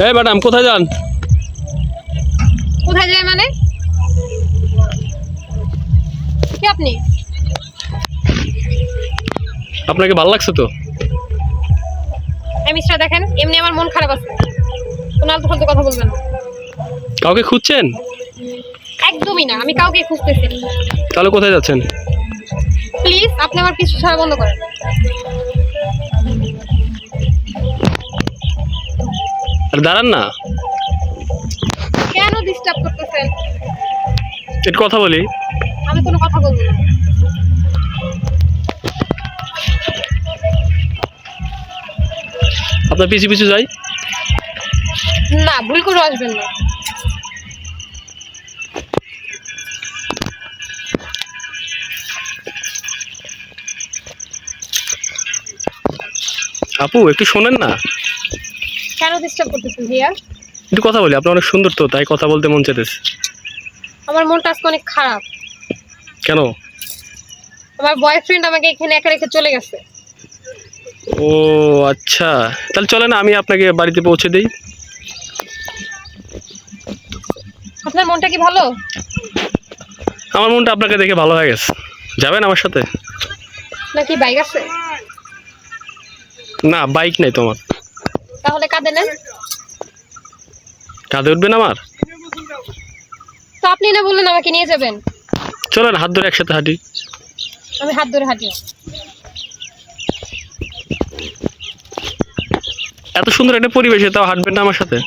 এই ম্যাডাম কোথায় যান? কোথায় যায় মানে? কি আপনি? আপনাকে ভালো লাগছে তো? এই মিস্টার দেখেন, এমনি আমার মন খারাপ আছে। কোনো আলতু ফালতু কথা বলবেন না। কাউকে খুঁজছেন? একদমই না, আমি কাউকে খুঁজতেছি না। তাহলে কোথায় যাচ্ছেন? প্লিজ আপনি আমার পিছু ছাড়া বন্ধ করেন। আর দাঁড়ান না, কেন ডিস্টার্ব করতেছেন? একটু কথা বলি। আমি কোনো কথা বলবো না। আপনার পিছু পিছু যাই। না, ভুল করে আসবেন না। আপু একটু শোনেন না, কেন ডিস্টার্ব করতেছেন ভাইয়া? একটু কথা বলি। আপনি অনেক সুন্দর তো, তাই কথা বলতে মন চাইতেছে। আমার মনটা আজকে অনেক খারাপ। কেন? আমার বয়ফ্রেন্ড আমাকে এখানে একা রেখে চলে গেছে। ও আচ্ছা, তাহলে চলেন আমি আপনাকে বাড়িতে পৌঁছে দিই। আপনার মনটা কি ভালো? আমার মনটা আপনাকে দেখে ভালো হয়ে গেছে। যাবেন আমার সাথে? নাকি বাইক আছে? না, বাইক নাই তোমার। তাহলে কাঁদে নেন। কাঁধে উঠবেন আমার? তো আপনি না বললেন আমাকে নিয়ে যাবেন? চলেন হাত ধরে একসাথে হাঁটি। আমি হাত ধরে হাঁটি। এত সুন্দর একটা পরিবেশে তাও হাঁটবেন না আমার সাথে?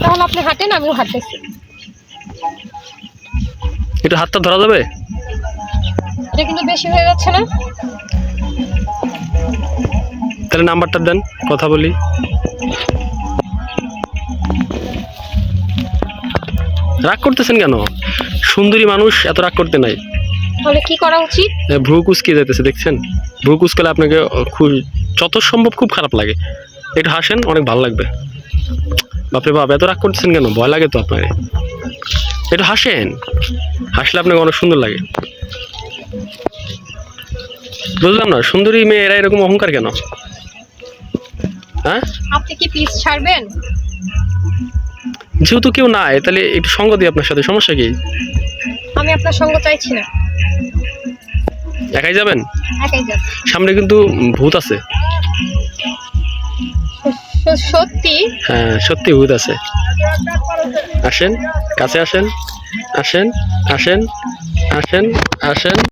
তাহলে আপনি হাঁটেন, আমিও হাঁটতেছি। একটু হাতটা ধরা যাবে? এটা কিন্তু বেশি হয়ে যাচ্ছে না? তাহলে নাম্বারটা দেন, কথা বলি। রাগ করতেছেন কেন? সুন্দরী মানুষ, এত রাগ করতে নাই। তাহলে কি করা উচিত? ভ্রু কুচকে যেতেছে, দেখছেন? ভ্রু কুচকালে আপনাকে যত সম্ভব খুব খারাপ লাগে। একটু হাসেন, অনেক ভালো লাগবে। বাপরে বাপ, এত রাগ করতেছেন কেন? ভয় লাগে তো আপনার। একটু হাসেন, হাসলে আপনাকে অনেক সুন্দর লাগে। বুঝলাম না, সুন্দরী মেয়ে এরা এরকম অহংকার কেন? হ্যাঁ, আপনি কি প্লিজ ছাড়বেন? যেহেতু কেউ নাই, তাহলে একটু সঙ্গ দিই আপনার সাথে, সমস্যা কি? আমি আপনার সঙ্গ চাইছি না। একাই যাবেন? একাই যান। সামনে কিন্তু ভূত আছে। সত্যি? হ্যাঁ সত্যি ভূত আছে। আসেন, কাছে আসেন, আসেন, আসেন, আসেন, আসেন।